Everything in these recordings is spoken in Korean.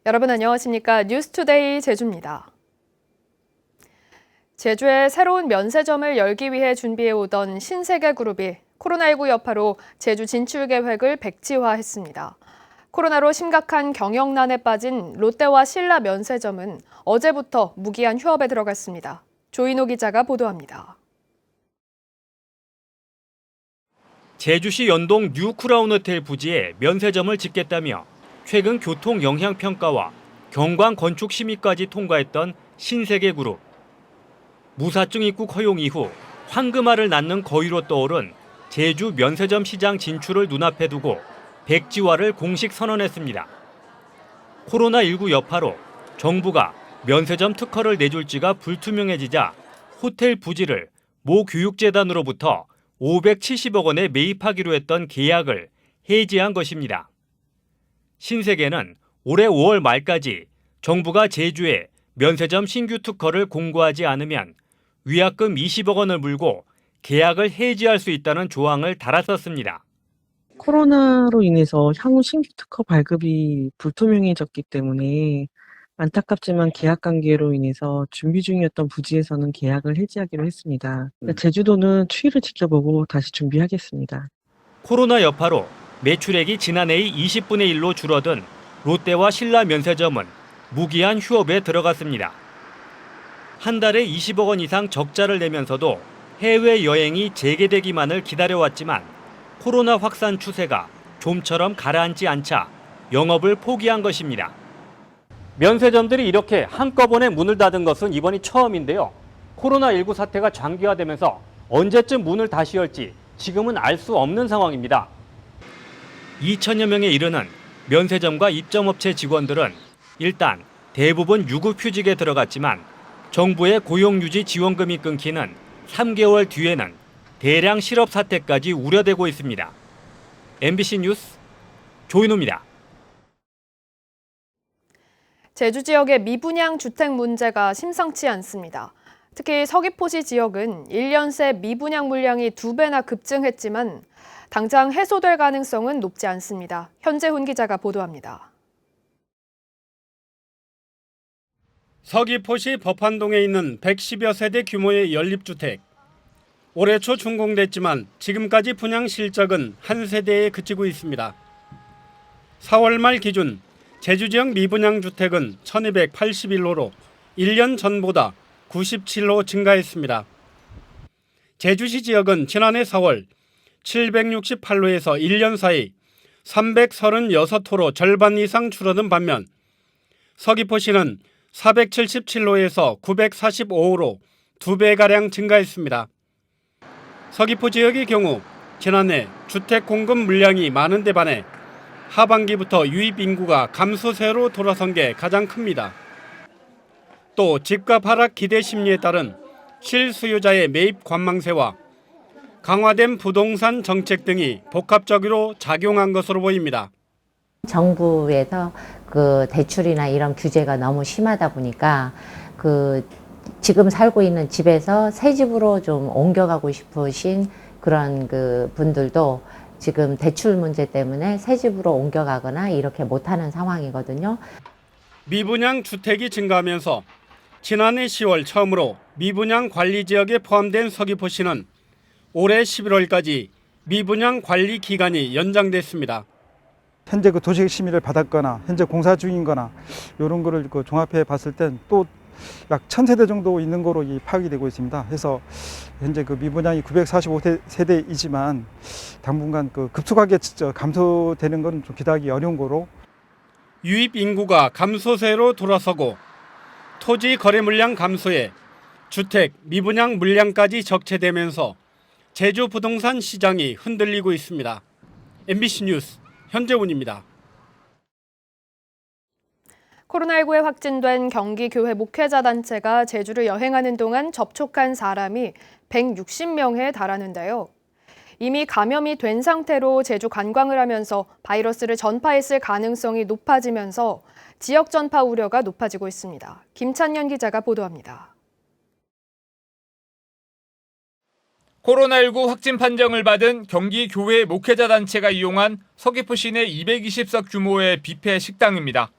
여러분 안녕하십니까? 뉴스투데이 제주입니다. 제주에 새로운 면세점을 열기 위해 준비해오던 신세계그룹이 코로나19 여파로 제주 진출 계획을 백지화했습니다. 코로나로 심각한 경영난에 빠진 롯데와 신라 면세점은 어제부터 무기한 휴업에 들어갔습니다. 조인호 기자가 보도합니다. 제주시 연동 뉴크라운호텔 부지에 면세점을 짓겠다며 최근 교통 영향 평가와 경관 건축 심의까지 통과했던 신세계그룹. 무사증 입국 허용 이후 황금알을 낳는 거위로 떠오른 제주 면세점 시장 진출을 눈앞에 두고 백지화를 공식 선언했습니다. 코로나19 여파로 정부가 면세점 특허를 내줄지가 불투명해지자 호텔 부지를 모 교육재단으로부터 570억 원에 매입하기로 했던 계약을 해지한 것입니다. 신세계는 올해 5월 말까지 정부가 제주에 면세점 신규 특허를 공고하지 않으면 위약금 20억 원을 물고 계약을 해지할 수 있다는 조항을 달았었습니다. 코로나로 인해서 향후 신규 특허 발급이 불투명해졌기 때문에 안타깝지만 계약 관계로 인해서 준비 중이었던 부지에서는 계약을 해지하기로 했습니다. 제주도는 추이를 지켜보고 다시 준비하겠습니다. 코로나 여파로 매출액이 지난해의 20분의 1로 줄어든 롯데와 신라 면세점은 무기한 휴업에 들어갔습니다. 한 달에 20억 원 이상 적자를 내면서도 해외여행이 재개되기만을 기다려왔지만 코로나 확산 추세가 좀처럼 가라앉지 않자 영업을 포기한 것입니다. 면세점들이 이렇게 한꺼번에 문을 닫은 것은 이번이 처음인데요. 코로나19 사태가 장기화되면서 언제쯤 문을 다시 열지 지금은 알 수 없는 상황입니다. 2천여 명에 이르는 면세점과 입점업체 직원들은 일단 대부분 유급휴직에 들어갔지만 정부의 고용유지 지원금이 끊기는 3개월 뒤에는 대량 실업 사태까지 우려되고 있습니다. MBC 뉴스 조인호입니다. 제주 지역의 미분양 주택 문제가 심상치 않습니다. 특히 서귀포시 지역은 1년 새 미분양 물량이 2배나 급증했지만 당장 해소될 가능성은 높지 않습니다. 현재훈 기자가 보도합니다. 서귀포시 법한동에 있는 110여 세대 규모의 연립주택. 올해 초 준공됐지만 지금까지 분양 실적은 한 세대에 그치고 있습니다. 4월 말 기준 제주 지역 미분양 주택은 1281호로 1년 전보다 97호 증가했습니다. 제주시 지역은 지난해 4월 768호에서 1년 사이 336호로 절반 이상 줄어든 반면 서귀포시는 477호에서 945호로 2배가량 증가했습니다. 서귀포 지역의 경우 지난해 주택 공급 물량이 많은 데 반해 하반기부터 유입 인구가 감소세로 돌아선 게 가장 큽니다. 또 집값 하락 기대 심리에 따른 실수요자의 매입 관망세와 강화된 부동산 정책 등이 복합적으로 작용한 것으로 보입니다. 정부에서 그 대출이나 이런 규제가 너무 심하다 보니까 지금 살고 있는 집에서 새 집으로 좀 옮겨가고 싶으신 그런 분들도 지금 대출 문제 때문에 새 집으로 옮겨가거나 이렇게 못하는 상황이거든요. 미분양 주택이 증가하면서 지난해 10월 처음으로 미분양 관리 지역에 포함된 서귀포시는 올해 11월까지 미분양 관리 기간이 연장됐습니다. 현재 도시 심의를 받았거나 현재 공사 중인거나 이런 거를 종합해 봤을 땐 또 약 1000세대 정도 있는 거로 파악이 되고 있습니다. 그래서 현재 미분양이 945세대이지만 당분간 급속하게 감소되는 건 좀 기대하기 어려운 거로. 유입 인구가 감소세로 돌아서고 토지 거래 물량 감소에 주택 미분양 물량까지 적체되면서 제주 부동산 시장이 흔들리고 있습니다. MBC 뉴스 현재훈입니다. 코로나19에 확진된 경기교회 목회자 단체가 제주를 여행하는 동안 접촉한 사람이 160명에 달하는데요. 이미 감염이 된 상태로 제주 관광을 하면서 바이러스를 전파했을 가능성이 높아지면서 지역 전파 우려가 높아지고 있습니다. 김찬년 기자가 보도합니다. 코로나19 확진 판정을 받은 경기교회 목회자 단체가 이용한 서귀포 시내 220석 규모의 뷔페 식당입니다.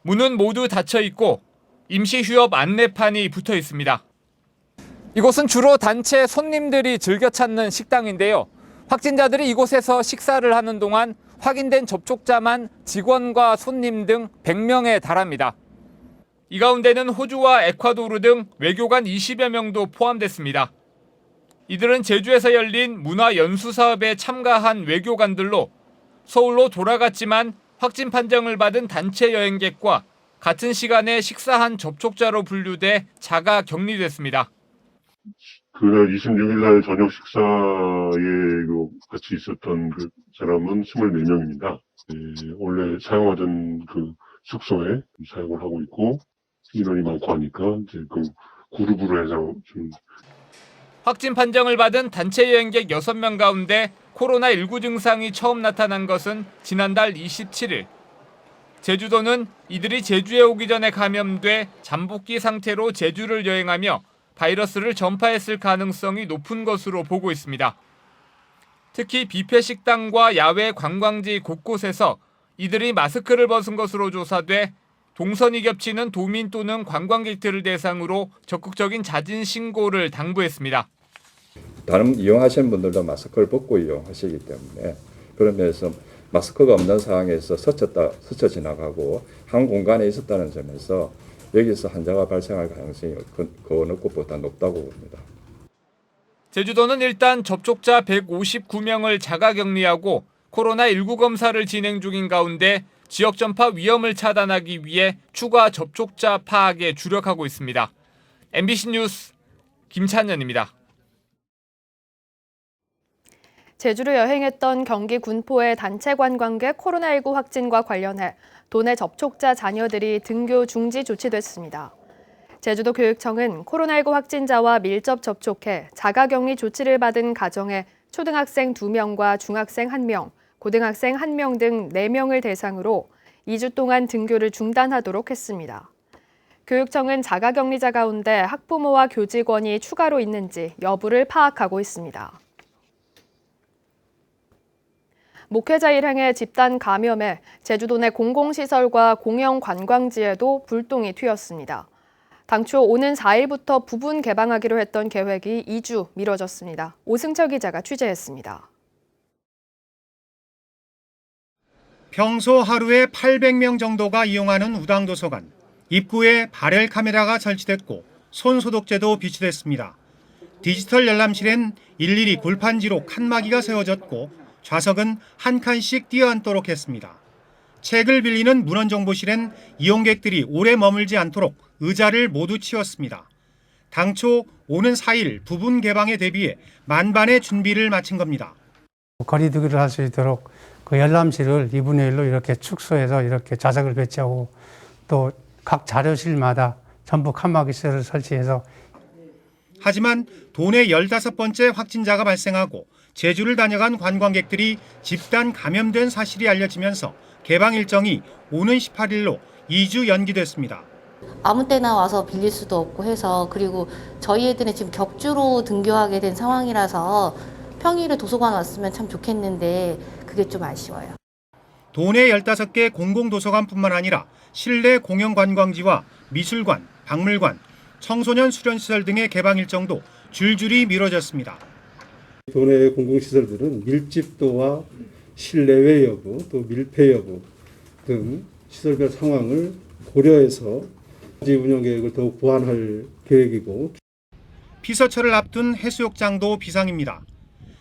문은 모두 닫혀 있고 임시 휴업 안내판이 붙어 있습니다. 이곳은 주로 단체 손님들이 즐겨 찾는 식당인데요. 확진자들이 이곳에서 식사를 하는 동안 확인된 접촉자만 직원과 손님 등 100명에 달합니다. 이 가운데는 호주와 에콰도르 등 외교관 20여 명도 포함됐습니다. 이들은 제주에서 열린 문화연수사업에 참가한 외교관들로 서울로 돌아갔지만 확진 판정을 받은 단체 여행객과 같은 시간에 식사한 접촉자로 분류돼 자가 격리됐습니다. 그날 26일 날 저녁 식사에 같이 있었던 그 사람은 24명입니다. 원래 사용하던 그 숙소에 사용을 하고 있고 인원이 많고 하니까 이제 그 그룹으로 해서 좀 확진 판정을 받은 단체 여행객 6명 가운데 코로나19 증상이 처음 나타난 것은 지난달 27일. 제주도는 이들이 제주에 오기 전에 감염돼 잠복기 상태로 제주를 여행하며 바이러스를 전파했을 가능성이 높은 것으로 보고 있습니다. 특히 뷔페 식당과 야외 관광지 곳곳에서 이들이 마스크를 벗은 것으로 조사돼 동선이 겹치는 도민 또는 관광객들을 대상으로 적극적인 자진 신고를 당부했습니다. 다른 이용하시는 분들도 마스크를 벗고 이용하시기 때문에 그런 면에서 마스크가 없는 상황에서 스쳐 지나가고 한 공간에 있었다는 점에서 여기서 환자가 발생할 가능성이 그 어느 곳보다 높다고 봅니다. 제주도는 일단 접촉자 159명을 자가격리하고 코로나19 검사를 진행 중인 가운데 지역 전파 위험을 차단하기 위해 추가 접촉자 파악에 주력하고 있습니다. MBC 뉴스 김찬현입니다. 제주를 여행했던 경기 군포의 단체 관광객 코로나19 확진과 관련해 도내 접촉자 자녀들이 등교 중지 조치됐습니다. 제주도 교육청은 코로나19 확진자와 밀접 접촉해 자가격리 조치를 받은 가정의 초등학생 2명과 중학생 1명, 고등학생 1명 등 4명을 대상으로 2주 동안 등교를 중단하도록 했습니다. 교육청은 자가격리자 가운데 학부모와 교직원이 추가로 있는지 여부를 파악하고 있습니다. 목회자 일행의 집단 감염에 제주도 내 공공시설과 공영 관광지에도 불똥이 튀었습니다. 당초 오는 4일부터 부분 개방하기로 했던 계획이 2주 미뤄졌습니다. 오승철 기자가 취재했습니다. 평소 하루에 800명 정도가 이용하는 우당도서관. 입구에 발열 카메라가 설치됐고 손소독제도 비치됐습니다. 디지털 열람실엔 일일이 골판지로 칸막이가 세워졌고 좌석은 한 칸씩 뛰어앉도록 했습니다. 책을 빌리는 문헌정보실엔 이용객들이 오래 머물지 않도록 의자를 모두 치웠습니다. 당초 오는 4일 부분 개방에 대비해 만반의 준비를 마친 겁니다. 거리두기를 할 수 있도록 그 열람실을 2분의 1로 이렇게 축소해서 이렇게 좌석을 배치하고 또 각 자료실마다 전부 칸막이실을 설치해서 하지만 도내 15번째 확진자가 발생하고 제주를 다녀간 관광객들이 집단 감염된 사실이 알려지면서 개방 일정이 오는 18일로 2주 연기됐습니다. 아무 때나 와서 빌릴 수도 없고 해서 그리고 저희 애들은 지금 격주로 등교하게 된 상황이라서 평일에 도서관 왔으면 참 좋겠는데 그게 좀 아쉬워요. 도내 15개 공공도서관뿐만 아니라 실내 공영관광지와 미술관, 박물관, 청소년 수련시설 등의 개방 일정도 줄줄이 미뤄졌습니다. 도내 공공시설들은 밀집도와 실내외 여부, 또 밀폐 여부 등 시설별 상황을 고려해서 운영 계획을 더욱 보완할 계획이고 피서철을 앞둔 해수욕장도 비상입니다.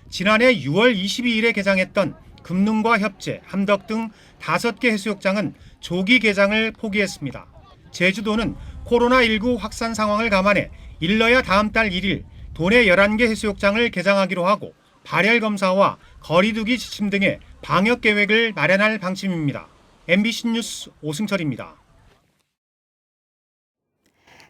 지난해 6월 22일에 개장했던 금능과 협재, 함덕 등 5개 해수욕장은 조기 개장을 포기했습니다. 제주도는 코로나19 확산 상황을 감안해 일러야 다음 달 1일 도내 11개 해수욕장을 개장하기로 하고 발열 검사와 거리두기 지침 등의 방역 계획을 마련할 방침입니다. MBC 뉴스 오승철입니다.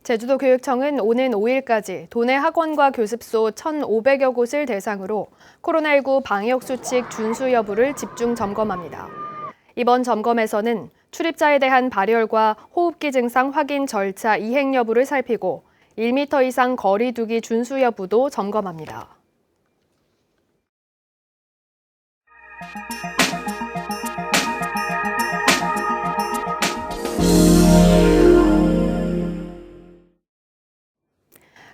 제주도 교육청은 오는 5일까지 도내 학원과 교습소 1,500여 곳을 대상으로 코로나19 방역수칙 준수 여부를 집중 점검합니다. 이번 점검에서는 출입자에 대한 발열과 호흡기 증상 확인 절차 이행 여부를 살피고 1m 이상 거리 두기 준수 여부도 점검합니다.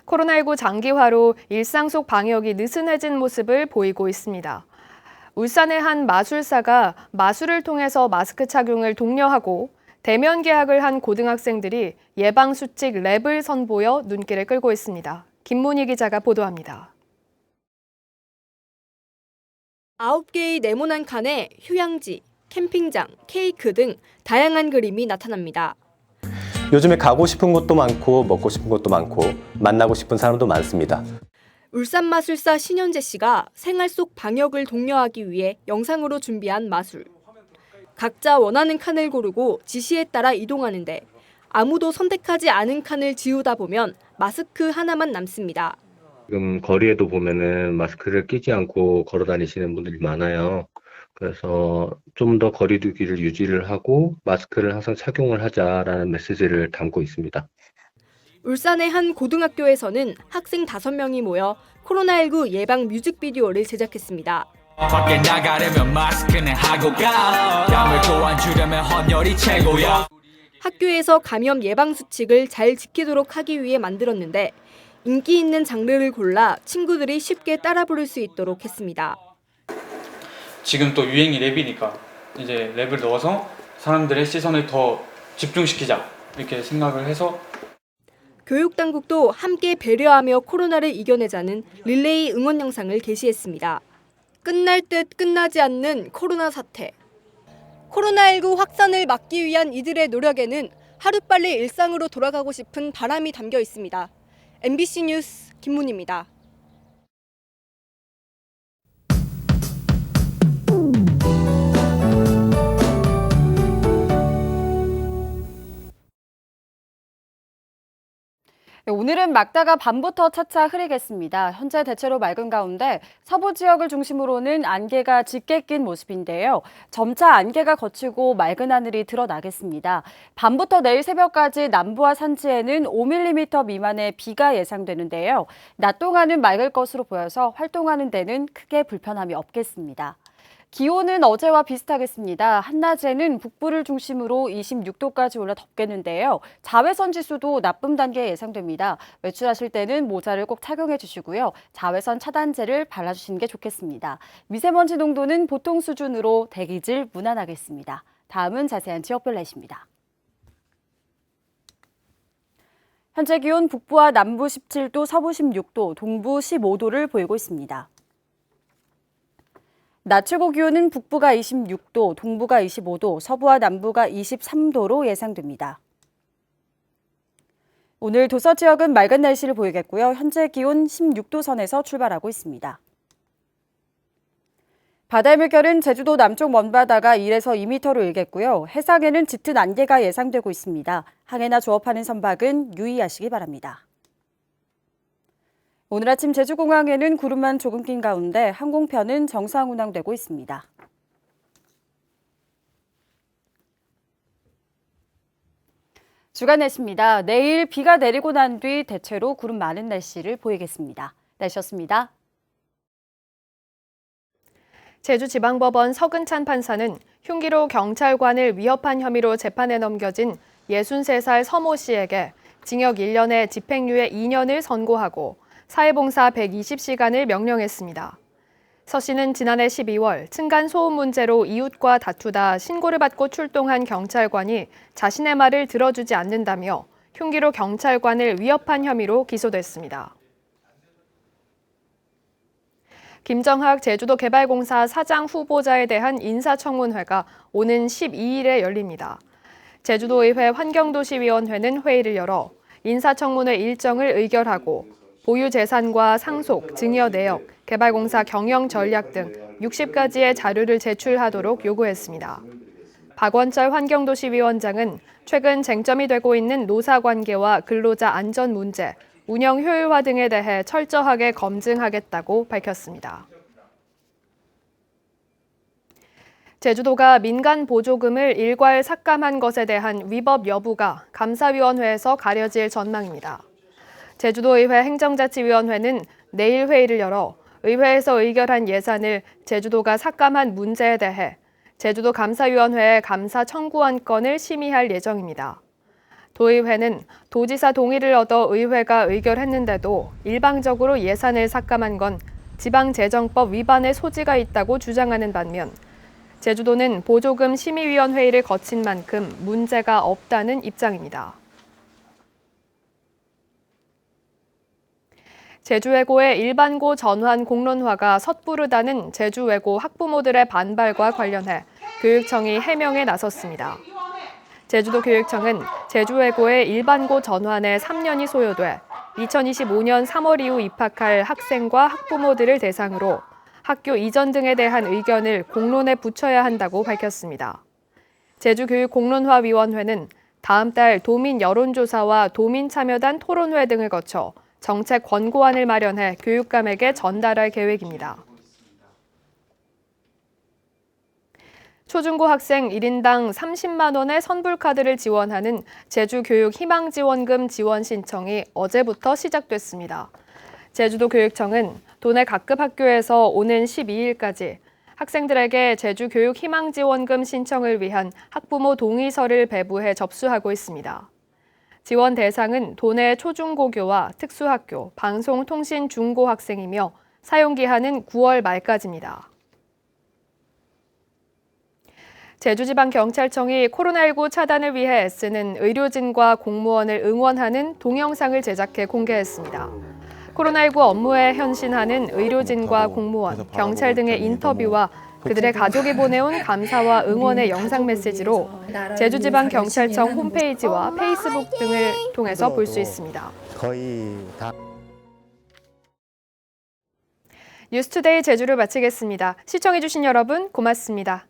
코로나19 장기화로 일상 속 방역이 느슨해진 모습을 보이고 있습니다. 울산의 한 마술사가 마술을 통해서 마스크 착용을 독려하고 대면 개학을 한 고등학생들이 예방수칙 랩을 선보여 눈길을 끌고 있습니다. 김문희 기자가 보도합니다. 9개의 네모난 칸에 휴양지, 캠핑장, 케이크 등 다양한 그림이 나타납니다. 요즘에 가고 싶은 곳도 많고 먹고 싶은 곳도 많고 만나고 싶은 사람도 많습니다. 울산 마술사 신현재 씨가 생활 속 방역을 독려하기 위해 영상으로 준비한 마술. 각자 원하는 칸을 고르고 지시에 따라 이동하는데 아무도 선택하지 않은 칸을 지우다 보면 마스크 하나만 남습니다. 지금 거리에도 보면은 마스크를 끼지 않고 걸어 다니시는 분들이 많아요. 그래서 좀 더 거리 두기를 유지를 하고 마스크를 항상 착용을 하자라는 메시지를 담고 있습니다. 울산의 한 고등학교에서는 학생 5명이 모여 코로나19 예방 뮤직비디오를 제작했습니다. 밖에 나가려면 마스크는 하고 가. 땀을 또한 주려면 헌혈이 최고야. 학교에서 감염 예방 수칙을 잘 지키도록 하기 위해 만들었는데 인기 있는 장르를 골라 친구들이 쉽게 따라 부를 수 있도록 했습니다. 지금 또 유행이 랩이니까 이제 랩을 넣어서 사람들의 시선을 더 집중시키자 이렇게 생각을 해서 교육당국도 함께 배려하며 코로나를 이겨내자는 릴레이 응원 영상을 게시했습니다. 끝날 듯 끝나지 않는 코로나 사태. 코로나19 확산을 막기 위한 이들의 노력에는 하루빨리 일상으로 돌아가고 싶은 바람이 담겨 있습니다. MBC 뉴스 김문희입니다. 오늘은 맑다가 밤부터 차차 흐리겠습니다. 현재 대체로 맑은 가운데 서부 지역을 중심으로는 안개가 짙게 낀 모습인데요. 점차 안개가 걷히고 맑은 하늘이 드러나겠습니다. 밤부터 내일 새벽까지 남부와 산지에는 5mm 미만의 비가 예상되는데요. 낮 동안은 맑을 것으로 보여서 활동하는 데는 크게 불편함이 없겠습니다. 기온은 어제와 비슷하겠습니다. 한낮에는 북부를 중심으로 26도까지 올라 덥겠는데요. 자외선 지수도 나쁨 단계에 예상됩니다. 외출하실 때는 모자를 꼭 착용해 주시고요. 자외선 차단제를 발라주시는 게 좋겠습니다. 미세먼지 농도는 보통 수준으로 대기질 무난하겠습니다. 다음은 자세한 지역별 날씨입니다. 현재 기온 북부와 남부 17도, 서부 16도, 동부 15도를 보이고 있습니다. 낮 최고 기온은 북부가 26도, 동부가 25도, 서부와 남부가 23도로 예상됩니다. 오늘 도서 지역은 맑은 날씨를 보이겠고요. 현재 기온 16도 선에서 출발하고 있습니다. 바다의 물결은 제주도 남쪽 먼바다가 1에서 2m로 일겠고요. 해상에는 짙은 안개가 예상되고 있습니다. 항해나 조업하는 선박은 유의하시기 바랍니다. 오늘 아침 제주공항에는 구름만 조금 낀 가운데 항공편은 정상 운항되고 있습니다. 주간 날씨입니다. 내일 비가 내리고 난 뒤 대체로 구름 많은 날씨를 보이겠습니다. 날씨였습니다. 제주지방법원 서근찬 판사는 흉기로 경찰관을 위협한 혐의로 재판에 넘겨진 63살 서모 씨에게 징역 1년에 집행유예 2년을 선고하고 사회봉사 120시간을 명령했습니다. 서 씨는 지난해 12월 층간소음 문제로 이웃과 다투다 신고를 받고 출동한 경찰관이 자신의 말을 들어주지 않는다며 흉기로 경찰관을 위협한 혐의로 기소됐습니다. 김정학 제주도개발공사 사장 후보자에 대한 인사청문회가 오는 12일에 열립니다. 제주도의회 환경도시위원회는 회의를 열어 인사청문회 일정을 의결하고 보유 재산과 상속, 증여 내역, 개발공사 경영 전략 등 60가지의 자료를 제출하도록 요구했습니다. 박원철 환경도시위원장은 최근 쟁점이 되고 있는 노사관계와 근로자 안전 문제, 운영 효율화 등에 대해 철저하게 검증하겠다고 밝혔습니다. 제주도가 민간 보조금을 일괄 삭감한 것에 대한 위법 여부가 감사위원회에서 가려질 전망입니다. 제주도의회 행정자치위원회는 내일 회의를 열어 의회에서 의결한 예산을 제주도가 삭감한 문제에 대해 제주도 감사위원회에 감사 청구안 건을 심의할 예정입니다. 도의회는 도지사 동의를 얻어 의회가 의결했는데도 일방적으로 예산을 삭감한 건 지방재정법 위반의 소지가 있다고 주장하는 반면 제주도는 보조금 심의위원회의를 거친 만큼 문제가 없다는 입장입니다. 제주외고의 일반고 전환 공론화가 섣부르다는 제주외고 학부모들의 반발과 관련해 교육청이 해명에 나섰습니다. 제주도 교육청은 제주외고의 일반고 전환에 3년이 소요돼 2025년 3월 이후 입학할 학생과 학부모들을 대상으로 학교 이전 등에 대한 의견을 공론에 붙여야 한다고 밝혔습니다. 제주교육공론화위원회는 다음 달 도민 여론조사와 도민참여단 토론회 등을 거쳐 정책 권고안을 마련해 교육감에게 전달할 계획입니다. 초중고 학생 1인당 30만 원의 선불카드를 지원하는 제주교육희망지원금 지원 신청이 어제부터 시작됐습니다. 제주도 교육청은 도내 각급 학교에서 오는 12일까지 학생들에게 제주교육희망지원금 신청을 위한 학부모 동의서를 배부해 접수하고 있습니다. 지원 대상은 도내 초중고교와 특수학교, 방송통신 중고 학생이며 사용기한은 9월 말까지입니다. 제주지방경찰청이 코로나19 차단을 위해 애쓰는 의료진과 공무원을 응원하는 동영상을 제작해 공개했습니다. 코로나19 업무에 헌신하는 의료진과 공무원, 경찰 등의 인터뷰와 그들의 가족이 보내온 감사와 응원의 영상 메시지로 제주지방경찰청 홈페이지와 페이스북 등을 통해서 볼 수 있습니다. 뉴스투데이 제주를 마치겠습니다. 시청해주신 여러분 고맙습니다.